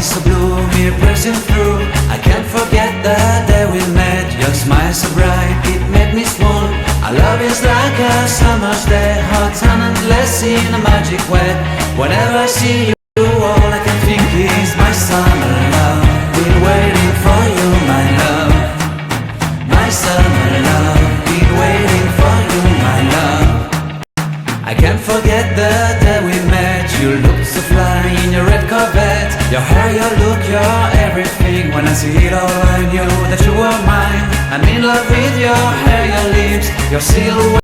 eyes so blue, me pressing through. I can't forget the day we met. Your smile so bright, it made me swoon. Our love is like a summer's day, hot and endless in a magic way. Whenever I see you, all I can think is my summer love. Been waiting for you, my love. My summer love. Been waiting for you, my love. I can't forget the day we met. You looked so fly in your red Corvette. Your hair, your look, your everything. When I see it all, I knew that you were mine. I'm in love with your hair, your lips, your silhouette.